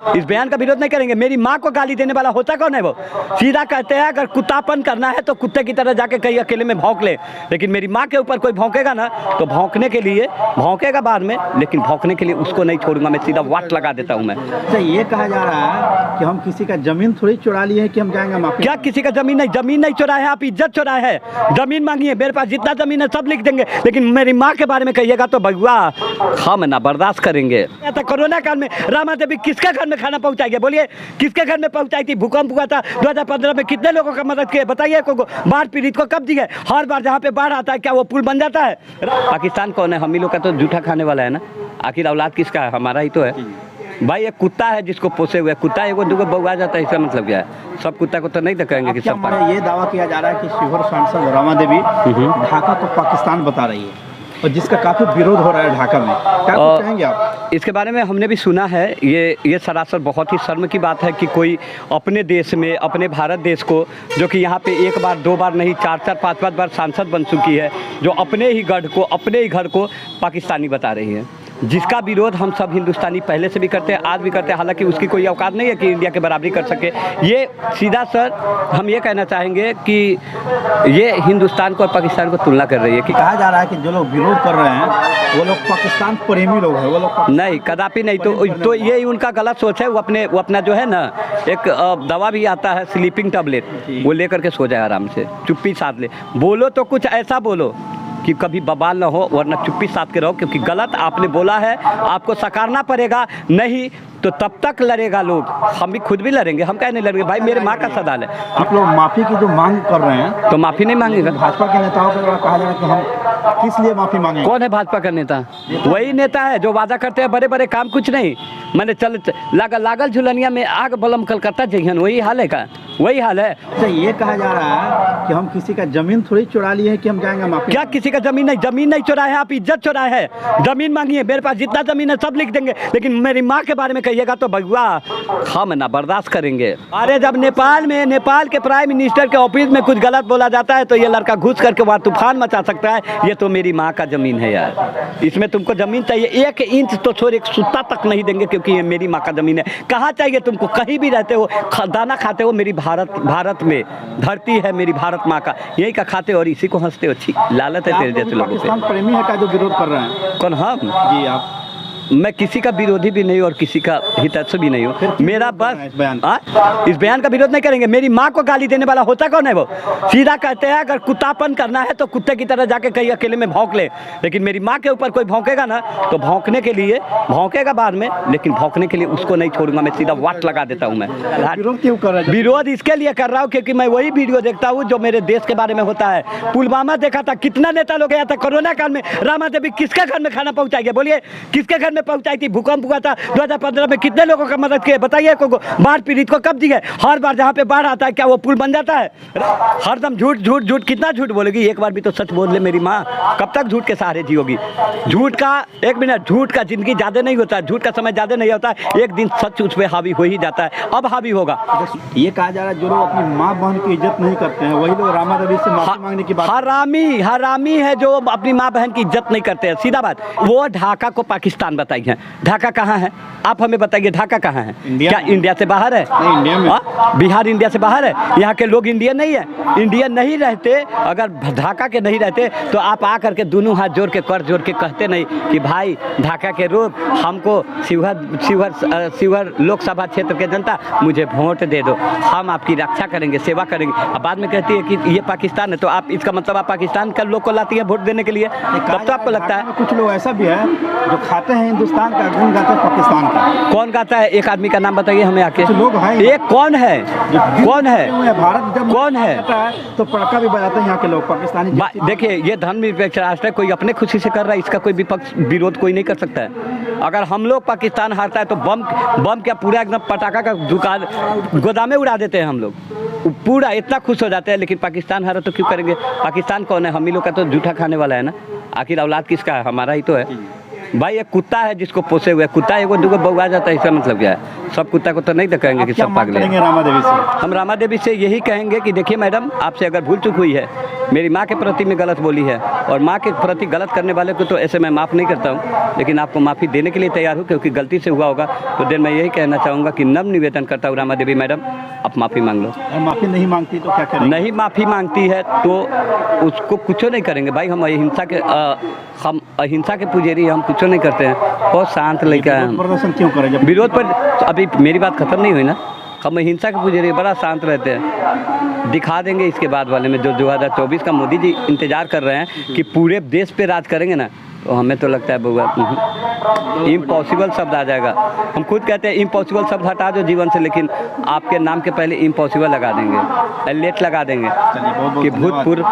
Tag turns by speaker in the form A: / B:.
A: इस बयान का विरोध नहीं करेंगे। मेरी माँ को गाली देने वाला होता कौन है? वो सीधा कहते हैं अगर कुत्तापन करना है तो कुत्ते की तरह जाके कहीं अकेले में भौंक ले, लेकिन मेरी माँ के ऊपर कोई भौंकेगा ना तो भौंकने के लिए भौंकेगा बाद में, लेकिन भौंकने के लिए उसको नहीं छोड़ूंगा, मैं सीधा वाट लगा देता हूँ मैं।
B: अच्छा, ये कहा जा रहा है कि हम किसी का जमीन थोड़ी चुरा लिए हैं कि हम जाएंगे माफी।
A: क्या किसी का जमीन नहीं चुराया है, आप इज्जत चुराए है। जमीन मांगी है, मेरे पास जितना जमीन है सब लिख देंगे, लेकिन मेरी माँ के बारे में कहिएगा तो भगवा हम ना बर्दाश्त करेंगे। तो कोरोना काल में रामा देवी किसके घर में खाना पहुंचाई है? बोलिए, किसके घर में पहुंचाई थी? भूकंप हुआ था 2015 में, कितने लोगों का मदद किया बताइए? को बाढ़ पीड़ित को कब दी है? हर बार जहाँ पे बाढ़ आता है क्या वो पुल बन जाता है? पाकिस्तान कौन है? हम ही लोग का तो जूठा खाने वाला है ना। आखिर औलाद किसका है? हमारा ही तो है भाई। एक कुत्ता है जिसको पोसे हुए, कुत्ता एगो दूगो बउआ जाता है, इसका मतलब क्या है? सब कुत्ता को तो नहीं कहेंगे कि सब।
B: ये दावा किया जा रहा है कि शिवहर सांसद रमा देवी ढाका को पाकिस्तान बता रही है और जिसका काफी विरोध हो रहा है ढाका में, क्या कुछ कहेंगे आप?
A: इसके बारे में हमने भी सुना है। ये सरासर बहुत ही शर्म की बात है कि कोई अपने देश में, अपने भारत देश को, जो कि यहाँ पे एक बार दो बार नहीं 4-4 5-5 बार सांसद बन चुकी है, जो अपने ही गढ़ को, अपने ही घर को पाकिस्तानी बता रही है, जिसका विरोध हम सब हिंदुस्तानी पहले से भी करते हैं, आज भी करते हैं। हालांकि उसकी कोई औकात नहीं है कि इंडिया के बराबरी कर सके। ये सीधा सर हम ये कहना चाहेंगे कि ये हिंदुस्तान को और पाकिस्तान को तुलना कर रही है कि
B: कहा जा रहा है कि जो लोग विरोध कर रहे हैं वो लोग पाकिस्तान प्रेमी लोग हैं, वो लोग
A: नहीं, कदापि नहीं। तो ये उनका गलत सोच है। वो अपना जो है ना, एक दवा भी आता है स्लीपिंग टैबलेट, वो लेकर के सो जाए आराम से, चुप्पी साध ले। बोलो तो कुछ ऐसा बोलो कि कभी बवाल ना हो, वरना चुप्पी साध के रहो, क्योंकि गलत आपने बोला है, आपको सकारना पड़ेगा। नहीं तो तब तक लड़ेगा लोग, हम भी खुद भी लड़ेंगे। हम क्या नहीं लड़ेंगे भाई, मेरे माँ का सवाल है।
B: आप लोग माफी की जो मांग कर रहे हैं
A: तो माफी नहीं मांगेगा।
B: भाजपा के नेताओं को कहा जा रहा है कि हम किस लिए माफी मांगेंगे?
A: कौन है भाजपा का नेता? वही नेता है जो वादा करते हैं बड़े बड़े काम, कुछ नहीं। मैंने लागल झुलनिया में आग बलम कलकत्ता जइहन, वही हाल है का? वही हाल है।
B: अच्छा, ये कहा जा रहा है कि हम किसी का जमीन थोड़ी चुरा लिए हैं कि हम जाएंगे माफी।
A: क्या किसी का जमीन नहीं चुराया है, आप इज्जत चुराए है। जमीन मांगी है, मेरे पास जितना जमीन है सब लिख देंगे, लेकिन मेरी माँ के बारे में कहिएगा तो भगवा हम ना बर्दाश्त करेंगे। अरे जब नेपाल के प्राइम मिनिस्टर के ऑफिस में कुछ गलत बोला जाता है तो ये लड़का घुस करके वहाँ तूफान मचा सकता है। ये तो मेरी माँ का जमीन है यार, इसमें तुमको जमीन चाहिए 1 इंच तो छोड़, एक सुत्ता तक नहीं देंगे, क्योंकि ये मेरी माँ का जमीन है। कहाँ चाहिए तुमको? कहीं भी रहते हो, दाना खाते हो, मेरी भारत में धरती है मेरी भारत माँ का, यही का खाते हो और इसी को हंसते हो। अच्छी लालत है तेरे जैसे लोगों से।
B: प्रेमी है का जो विरोध कर रहे हैं?
A: कौन? हम
B: जी, आप?
A: मैं किसी का विरोधी भी नहीं और किसी का हितैषी भी नहीं हूँ। मेरा बस इस बयान का विरोध नहीं करेंगे। मेरी माँ को गाली देने वाला होता कौन है? वो सीधा कहते हैं अगर कुत्तापन करना है तो कुत्ते की तरह जाके कहीं अकेले में भौंक ले, लेकिन मेरी माँ के ऊपर कोई भौंकेगा ना तो भौंकने के लिए भौंकेगा बाद में, लेकिन भौंकने के लिए उसको नहीं छोड़ूंगा, मैं सीधा वाट लगा देता हूँ मैं।
B: विरोध क्यों कर रहे हैं?
A: विरोध इसके लिए कर रहा हूँ क्योंकि मैं वही वीडियो देखता हूँ जो मेरे देश के बारे में होता है। पुलवामा देखा था, कितना नेता लोग गया था। कोरोना काल में रामा देवी किसके घर में खाना पहुँचाई है? बोलिए, किसके घर में पहुँचाई थी? भूकंप हुआ था 2015 में, कितने लोगों का मदद किया बताइए? को बाढ़ पीड़ित को कब दी है? हर बार जहाँ पे बाढ़ आता है क्या वो पुल बन जाता है? हरदम झूठ, कितना झूठ बोलेगी? एक बार भी तो सच बोल ले मेरी माँ। कब तक झूठ के सहारे जियोगी? झूठ का एक मिनट, झूठ का जिंदगी ज्यादा नहीं होता है, झूठ का समय ज्यादा नहीं होता है, एक दिन सच उस पर हावी हो ही जाता है। अब हावी होगा।
B: ये कहा जा रहा है जो लोग अपनी माँ बहन की इज्जत नहीं करते हैं वही लोग रामा देवी से माफी मांगने की बात।
A: हरामी है जो अपनी माँ बहन की इज्जत नहीं करते हैं, सीधा बात। वो ढाका को पाकिस्तान बताई है। ढाका कहाँ है? आप हमें बताइए, ढाका कहाँ है? क्या इंडिया से बाहर है?
B: नहीं, इंडिया में।
A: बिहार इंडिया से बाहर है? यहाँ के लोग इंडियन नहीं है? इंडियन नहीं रहते, अगर ढाका के नहीं रहते तो आप आ करके दोनों हाथ जोड़ के कर जोड़ के कहते नहीं कि भाई ढाका के लोग हमको शिवहर लोकसभा क्षेत्र के जनता मुझे वोट दे दो, हम आपकी रक्षा करेंगे, सेवा करेंगे। अब बाद में कहती है कि ये पाकिस्तान है, तो आप इसका मतलब आप पाकिस्तान का लोग को लाती है वोट देने के लिए? तब तो आपको लगता है।
B: कुछ लोग ऐसा भी है जो खाते हैं हिंदुस्तान का, गुण गाते हैं पाकिस्तान का।
A: कौन गाता है? एक आदमी का नाम बताइए हमें आके।
B: लोग हैं,
A: एक कौन है? कौन है?
B: भारत जब
A: कौन है
B: तो पटाखा भी बजाते हैं यहाँ के लोग पाकिस्तानी।
A: देखिए, ये धर्मनिरपेक्ष राष्ट्र है, कोई अपने खुशी से कर रहा है, इसका कोई विपक्ष विरोध कोई नहीं कर सकता है। अगर हम लोग पाकिस्तान हारता है तो बम क्या पूरा एकदम पटाखा का दुकान गोदामें उड़ा देते हैं हम लोग, पूरा इतना खुश हो जाते हैं। लेकिन पाकिस्तान हारा तो क्यों करेंगे? पाकिस्तान कौन है? हम ही लोग का तो जूठा खाने वाला है ना। आखिर औलाद किसका है? हमारा ही तो है भाई। एक कुत्ता है जिसको पोसे हुए, कुत्ता एगो दूगो बउआ जाता है, इसका मतलब क्या है? सब कुत्ता को तो नहीं कहेंगे कि सब पागल हैं।
B: रामा देवी से
A: हम रामा देवी से यही कहेंगे कि देखिए मैडम, आपसे अगर भूल चूक हुई है मेरी माँ के प्रति में गलत बोली है, और माँ के प्रति गलत करने वाले को तो ऐसे मैं माफ़ नहीं करता हूँ, लेकिन आपको माफ़ी देने के लिए तैयार हूँ, क्योंकि गलती से हुआ होगा। तो देन मैं यही कहना चाहूँगा कि नम्र निवेदन करता हूँ रमा देवी मैडम, आप माफ़ी मांग लो।
B: और माफ़ी नहीं मांगती तो क्या करेंगे?
A: नहीं माफ़ी मांगती है तो उसको कुछ नहीं करेंगे भाई। हम अहिंसा के पुजारी, हम कुछ नहीं करते हैं, बहुत शांत लड़का है हम।
B: प्रदर्शन क्यों करें जब
A: विरोध पर अभी मेरी बात खत्म नहीं हुई ना। हम अहिंसा के पुजारी, बड़ा शांत रहते हैं। दिखा देंगे इसके बाद वाले में, जो 2024 का मोदी जी इंतजार कर रहे हैं कि पूरे देश पे राज करेंगे ना, तो हमें तो लगता है बउआ इम्पॉसिबल शब्द आ जाएगा। हम खुद कहते हैं इम्पॉसिबल शब्द हटा दो जीवन से, लेकिन आपके नाम के पहले इम्पॉसिबल लगा देंगे, लेट लगा देंगे
B: चलिए, बहुत बहुत
A: कि
B: धन्यवाद।
A: भूतपूर्व